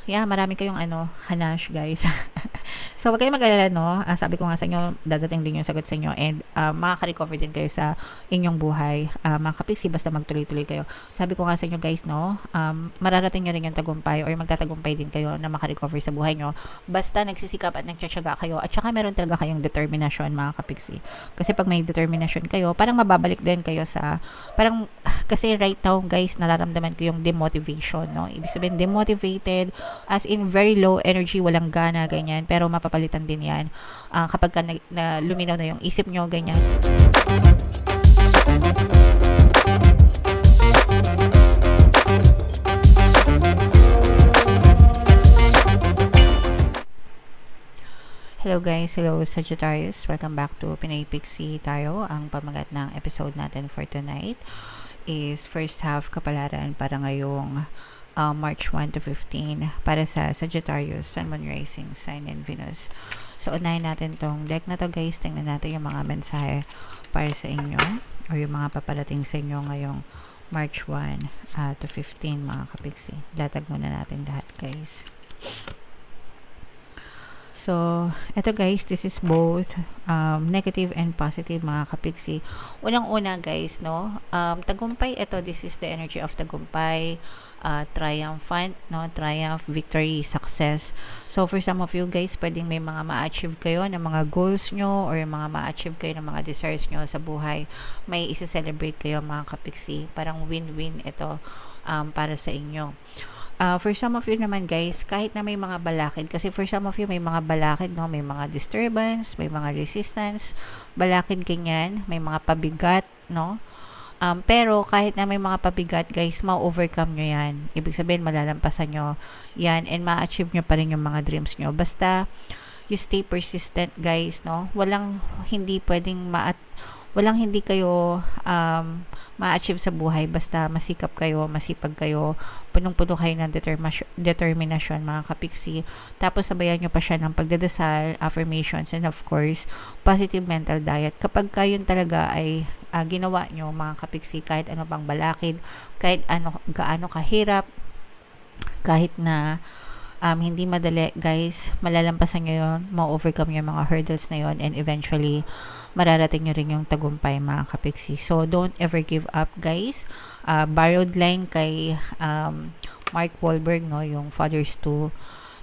yeah, marami kayong hanash guys. So, wag kayong mag-alala, no? Sabi ko nga sa inyo, dadating din yung sagot sa inyo and makaka-recover din kayo sa inyong buhay. Mga kapiksi, basta magtuloy-tuloy kayo. Sabi ko nga sa inyo guys, no? Mararating nyo rin yung tagumpay or magtatagumpay din kayo na maka-recover sa buhay nyo. Basta nagsisikap at nagtsatsaga kayo at saka meron talaga kayong determinasyon, mga kapiksi. Kasi pag may determinasyon kayo, parang mababalik din kayo sa, parang, kasi right now guys, nararamdaman ko yung demotivation, no? Ibig sabihin, demotivated, as in very low energy, walang gana, ganyan. Pero mapapalitan din yan kapag na luminaw na yung isip nyo, ganyan. Hello guys, hello Sagittarius. Welcome back to Pinay Pixie tayo. Ang pamagat ng episode natin for tonight is first half kapalaran para ngayong March 1 to 15 para sa Sagittarius, Sun, Moon, Rising, Sign, and Venus. So, unahin natin tong deck na to guys. Tingnan natin yung mga mensahe para sa inyo or yung mga paparating sa inyo ngayong March 1 to 15 mga kapiksi. Latag muna natin lahat guys. So, eto guys, this is both negative and positive mga kapiksi. Unang-una guys, no, tagumpay, ito, this is the energy of tagumpay, triumphant, no, triumph, victory, success. So, for some of you guys, pwedeng may mga ma-achieve kayo ng mga goals nyo or mga ma-achieve kayo ng mga desires nyo sa buhay. May isa-celebrate kayo mga kapiksi. Parang win-win ito para sa inyo. For some of you naman guys, kahit na may mga balakid, kasi for some of you may mga balakid, no, may mga disturbance, may mga resistance, balakid ganyan, may mga pabigat, no, pero kahit na may mga pabigat guys, ma-overcome nyo yan. Ibig sabihin malalampasan nyo yan and ma-achieve nyo pa rin yung mga dreams nyo. Basta you stay persistent guys, no, walang hindi kayo ma-achieve sa buhay, basta masikap kayo, masipag kayo, punong-puno kayo ng determinasyon mga kapiksi. Tapos sabayan nyo pa siya ng pagdadasal, affirmations, and of course, positive mental diet. Kapag kayo talaga ay ginawa nyo mga kapiksi, kahit ano pang balakid, kahit gaano kahirap, kahit na hindi madali guys, malalampasan nyo yun, ma-overcome yung mga hurdles na yun, and eventually mararating nyo rin yung tagumpay mga kapiksi. So don't ever give up guys. Borrowed line kay Mark Wahlberg, no, yung Fathers 2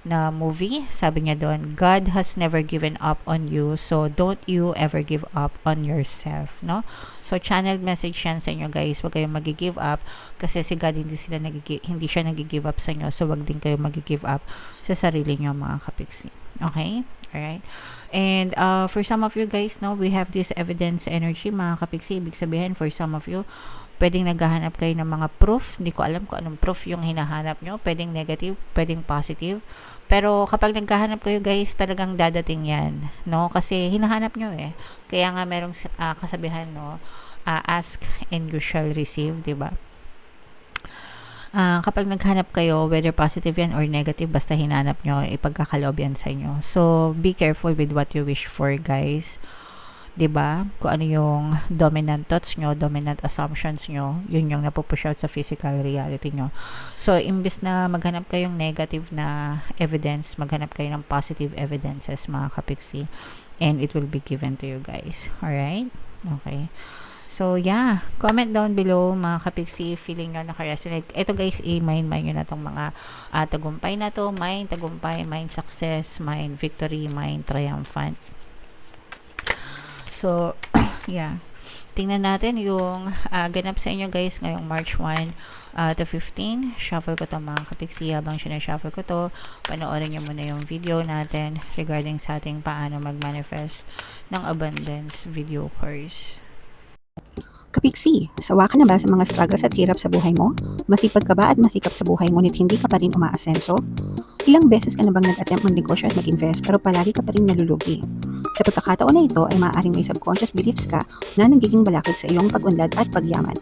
na movie, sabi niya doon, God has never given up on you, so don't you ever give up on yourself, no? So channeled message yan sa inyo guys, wag kayong mag-give up kasi si God hindi siya nag-give up sa inyo, so wag din kayo mag-give up sa sarili niyo mga kapiksi. Okay? Alright? And for some of you guys, no, we have this evidence energy mga kapiksi. Ibig sabihin, for some of you, pwedeng naghahanap kayo ng mga proof. Hindi ko alam kung anong proof yung hinahanap nyo. Pwedeng negative, pwedeng positive. Pero kapag naghahanap kayo guys, talagang dadating yan, no? Kasi hinahanap nyo eh. Kaya nga merong kasabihan, no, ask and you shall receive, diba? Kapag naghanap kayo, whether positive yan or negative, basta hinanap nyo, ipagkakaloob yan sa inyo. So, be careful with what you wish for, guys. 'Di ba? Kung ano yung dominant thoughts nyo, dominant assumptions nyo, yun yung napupush out sa physical reality nyo. So, imbis na maghanap kayong negative na evidence, maghanap kayo ng positive evidences, mga kapiksi. And it will be given to you, guys. Alright? Okay. So, yeah. Comment down below, mga kapiksi, feeling nyo naka-resonate. Ito guys, i-mind nyo na tong mga tagumpay na to. Mind tagumpay, mind success, mind victory, mind triumphant. So, yeah. Tingnan natin yung ganap sa inyo guys ngayong March 1 to 15. Shuffle ko to mga kapiksi. Habang sinashuffle ko to, panoorin nyo muna yung video natin regarding sa ating paano mag-manifest ng abundance video course. Kapiksi, sawa ka na ba sa mga struggles at hirap sa buhay mo? Masipag ka ba at masikap sa buhay ngunit hindi ka pa rin umaasenso? Ilang beses ka na bang nag-attempt mag-negosyo at mag-invest pero palagi ka pa rin nalulugi? Sa pagkakataon na ito ay maaaring may subconscious beliefs ka na nagiging balakid sa iyong pag-unlad at pagyaman.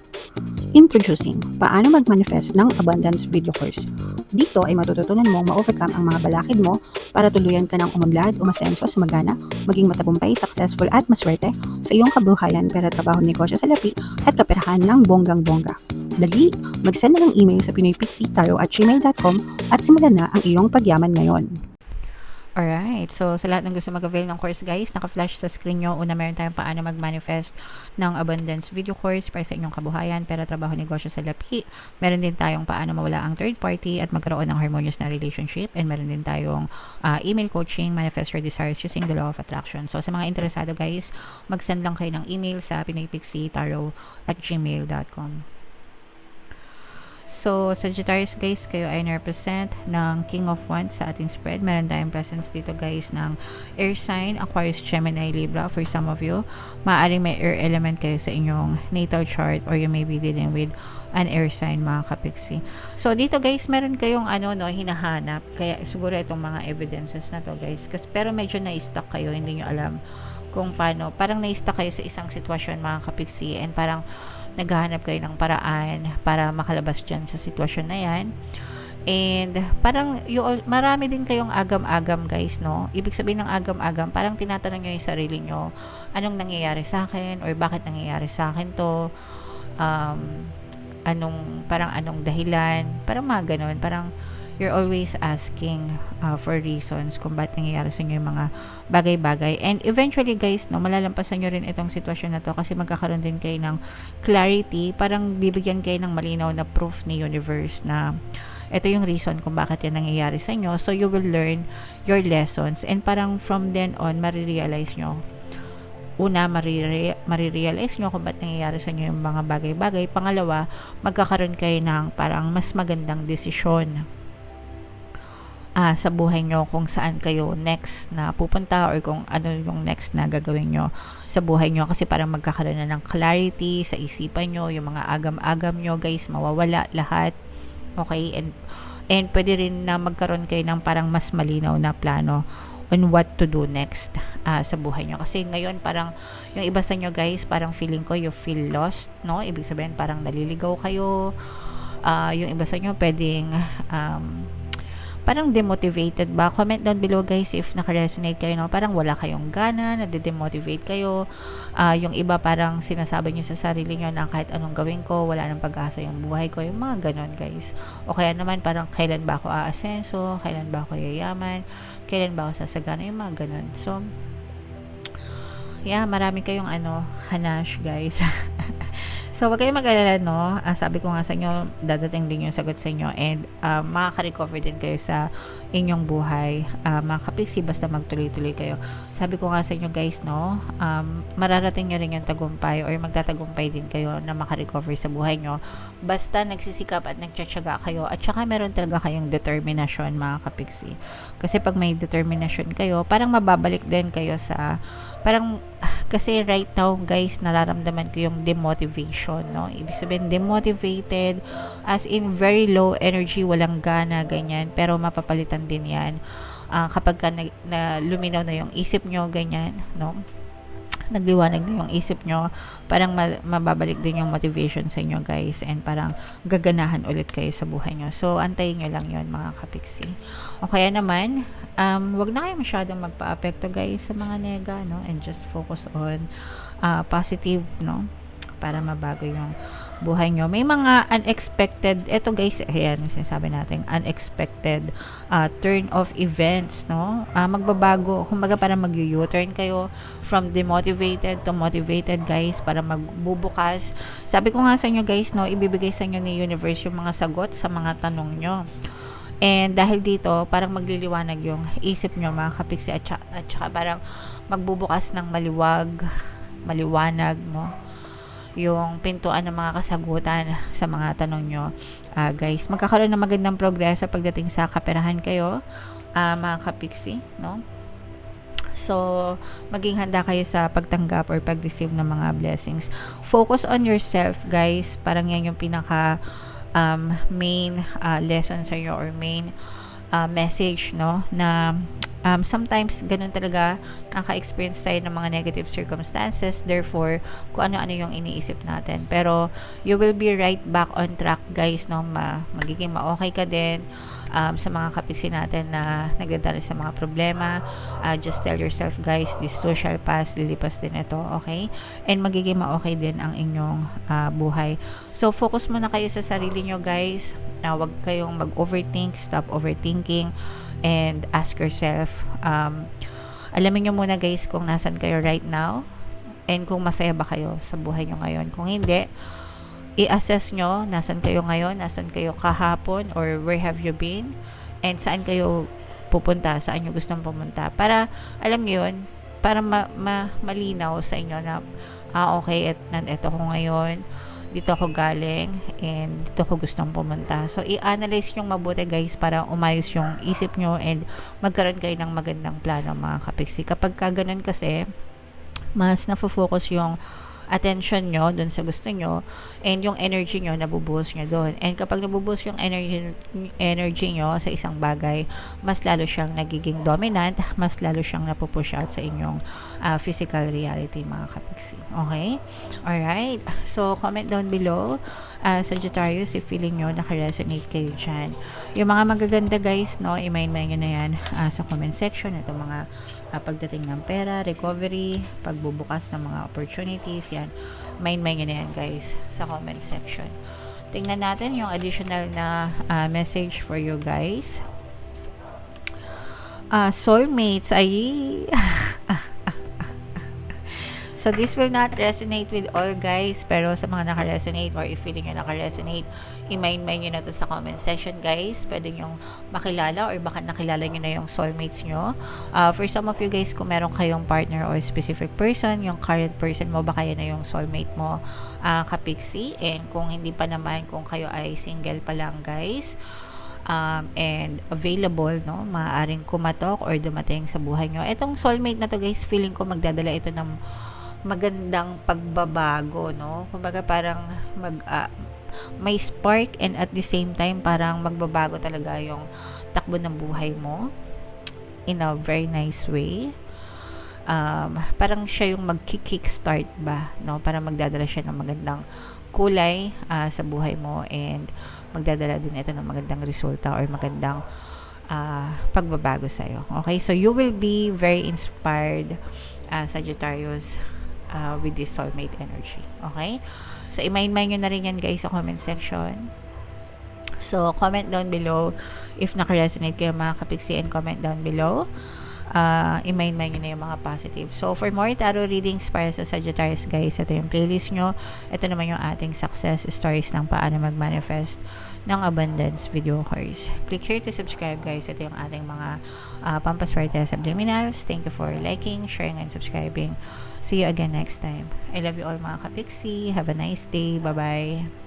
Introducing, paano mag-manifest ng abundance video course. Dito ay matututunan mong ma-overcome ang mga balakid mo para tuluyan ka ng umunlad, umasenso, sumagana, maging matagumpay, successful at maswerte sa iyong kabuhayan, pera, trabaho, negosyo, salapi at kaperahan ng bonggang-bongga. Dali! Mag-send na ng email sa pinoypixie@gmail.com at simulan na ang iyong pagyaman ngayon. Alright, so sa lahat ng gusto mag-avail ng course guys, naka-flash sa screen nyo. Una, meron tayong paano mag-manifest ng abundance video course para sa inyong kabuhayan, pera, trabaho, negosyo sa lapi. Meron din tayong paano mawala ang third party at magkaroon ng harmonious na relationship. And meron din tayong email coaching, manifest your desires using the law of attraction. So sa mga interesado guys, mag-send lang kayo ng email sa pinoypixietarot@gmail.com. So, Sagittarius guys, kayo ay na-represent ng King of Wands sa ating spread. Meron tayong presence dito guys ng air sign, Aquarius, Gemini, Libra. For some of you, maaaring may air element kayo sa inyong natal chart or you may be dealing with an air sign, mga kapiksi. So, dito guys, meron kayong hinahanap. Kaya siguro itong mga evidences na to guys. Pero medyo na-stuck kayo, hindi nyo alam kung paano. Parang na-stuck kayo sa isang sitwasyon, mga kapiksi, and parang naghahanap kayo ng paraan para makalabas dyan sa sitwasyon na yan. And parang marami din kayong agam-agam guys, no? Ibig sabihin ng agam-agam, parang tinatanong nyo yung sarili nyo, anong nangyayari sa akin or bakit nangyayari sa akin to, anong dahilan, parang mga ganun, parang you're always asking for reasons kung bakit nangyayari sa inyo yung mga bagay-bagay. And eventually guys, no, malalampasan nyo rin itong sitwasyon na to kasi magkakaroon din kayo ng clarity, parang bibigyan kayo ng malinaw na proof ni universe na ito yung reason kung bakit yan nangyayari sa inyo. So you will learn your lessons and parang from then on, marirealize nyo. Una, marirealize nyo kung bakit nangyayari sa inyo yung mga bagay-bagay. Pangalawa, magkakaroon kayo ng parang mas magandang desisyon sa buhay nyo kung saan kayo next na pupunta or kung ano yung next na gagawin nyo sa buhay nyo kasi parang magkakaroon na ng clarity sa isipan nyo, yung mga agam-agam nyo guys, mawawala lahat. Okay? And pwede rin na magkaroon kayo ng parang mas malinaw na plano on what to do next sa buhay nyo. Kasi ngayon parang yung iba sa nyo guys, parang feeling ko you feel lost, no? Ibig sabihin parang naliligaw kayo. Yung iba sa nyo pwedeng parang demotivated ba? Comment down below guys if naka-resonate kayo, no? Parang wala kayong gana, nade-demotivate kayo. Yung iba parang sinasabi nyo sa sarili nyo na kahit anong gawin ko, wala nang pag-asa yung buhay ko. Yung mga ganon guys. O kaya naman parang kailan ba ako aasenso? Kailan ba ako yayaman? Kailan ba ako sasagana? Yung mga ganon. So, yeah, marami kayong hanash guys. So, wag kayong mag-alala, no? Sabi ko nga sa inyo, dadating din yung sagot sa inyo and makaka-recover din kayo sa inyong buhay. Mga kapiksi, basta magtuloy-tuloy kayo. Sabi ko nga sa inyo, guys, no? Mararating nyo rin yung tagumpay or magtatagumpay din kayo na maka-recover sa buhay nyo. Basta nagsisikap at nagtsatsaga kayo at saka meron talaga kayong determinasyon, mga kapiksi. Kasi pag may determinasyon kayo, parang mababalik din kayo sa parang kasi right now guys nararamdaman ko yung demotivation, no? Ibig sabihin demotivated as in very low energy, walang gana, ganyan, pero mapapalitan din yan kapag na luminaw na yung isip nyo, ganyan, no? Nagliwanag na yung isip nyo, parang mababalik din yung motivation sa inyo guys and parang gaganahan ulit kayo sa buhay nyo. So antayin nyo lang yun, mga kapiksi. O kaya naman wag na kayo masyadong magpa-apekto guys sa mga nega, no? And just focus on positive, no? Para mabago yung buhay nyo. May mga unexpected, eto guys, ayan, sinasabi natin, unexpected turn of events, no? Magbabago, kumbaga parang mag-u-turn kayo from demotivated to motivated guys, para magbubukas. Sabi ko nga sa inyo guys, no, ibibigay sa inyo ni universe yung mga sagot sa mga tanong nyo. And dahil dito, parang magliliwanag yung isip nyo, mga kapiksi, at saka parang magbubukas ng maliwanag, no? Yung pintuan ng mga kasagutan sa mga tanong nyo. Guys, magkakaroon ng magandang progreso pagdating sa kaperahan kayo, mga kapiksi, no? So, maging handa kayo sa pagtanggap or pag-receive ng mga blessings. Focus on yourself, guys. Parang yan yung pinaka main lesson sa inyo or main message, no? Na sometimes ganun talaga, naka-experience tayo ng mga negative circumstances, therefore kung ano-ano yung iniisip natin, pero you will be right back on track guys, no? Magiging ma-okay ka din. Sa mga kapiksi natin na nagdadala sa mga problema, just tell yourself guys, this too shall pass, lilipas din ito, okay? And magiging ma-okay din ang inyong buhay. So focus muna kayo sa sarili nyo guys, wag kayong mag-overthink, stop overthinking, and ask yourself, alamin nyo muna guys kung nasan kayo right now, and kung masaya ba kayo sa buhay nyo ngayon. Kung hindi, i-assess nyo nasan kayo ngayon, nasan kayo kahapon, or where have you been, and saan kayo pupunta, saan nyo gustong pumunta, para alam nyo yun, para malinaw sa inyo na okay, nandito ko ngayon, dito ako galing, and dito ko gustong pumunta. So i-analyze yung mabuti guys, para umayos yung isip nyo and magkaroon kayo ng magandang plano mga kapiksi. Kapag ganun kasi, mas nafo-focus yung attention nyo dun sa gusto nyo, and yung energy nyo nabubuhos nyo dun. And kapag nabubuhos yung energy nyo sa isang bagay, mas lalo siyang nagiging dominant, mas lalo siyang napupush out sa inyong physical reality mga kapiksi. Okay? Alright. So comment down below, Sagittarius, if feeling nyo naka-resonate kayo dyan. Yung mga magaganda guys, no, i-mind nyo na yan sa comment section. Ito mga pagdating ng pera, recovery, pagbubukas ng mga opportunities, yan. Mind nyo na yan guys sa comment section. Tingnan natin yung additional na message for you guys. Soulmates, ay so this will not resonate with all guys, pero sa mga naka-resonate, or if feeling nyo naka-resonate, i-mind nyo na to sa comment section guys. Pwede nyo makilala, or baka nakilala nyo na yung soulmates nyo. For some of you guys, kung meron kayong partner or specific person, yung current person mo, baka yan na yung soulmate mo, kapiksi. And kung hindi pa naman, kung kayo ay single pa lang guys, and available, no, maaaring kumatok or dumating sa buhay nyo, etong soulmate na to guys, feeling ko magdadala ito ng magandang pagbabago, no? Kumbaga parang may spark, and at the same time parang magbabago talaga yung takbo ng buhay mo in a very nice way. Parang siya yung mag-kickstart ba, no? Parang magdadala siya ng magandang kulay sa buhay mo, and magdadala din ito ng magandang resulta or magandang pagbabago sa'yo. Okay? So you will be very inspired, Sagittarius, with this soulmate energy. Okay? So i-mind nyo na rin yan guys sa comment section. So comment down below if naka-resonate kayo mga kapiksi, and comment down below i-mind nyo na yung mga positive. So for more tarot readings para sa Sagittarius guys, ito yung playlist nyo. Ito naman yung ating success stories ng paano mag-manifest ng abundance video course. Click here to subscribe guys. Ito yung ating mga pampaswerte subliminals. Thank you for liking, sharing, and subscribing. See you again next time. I love you all mga kapiksi. Have a nice day. Bye-bye.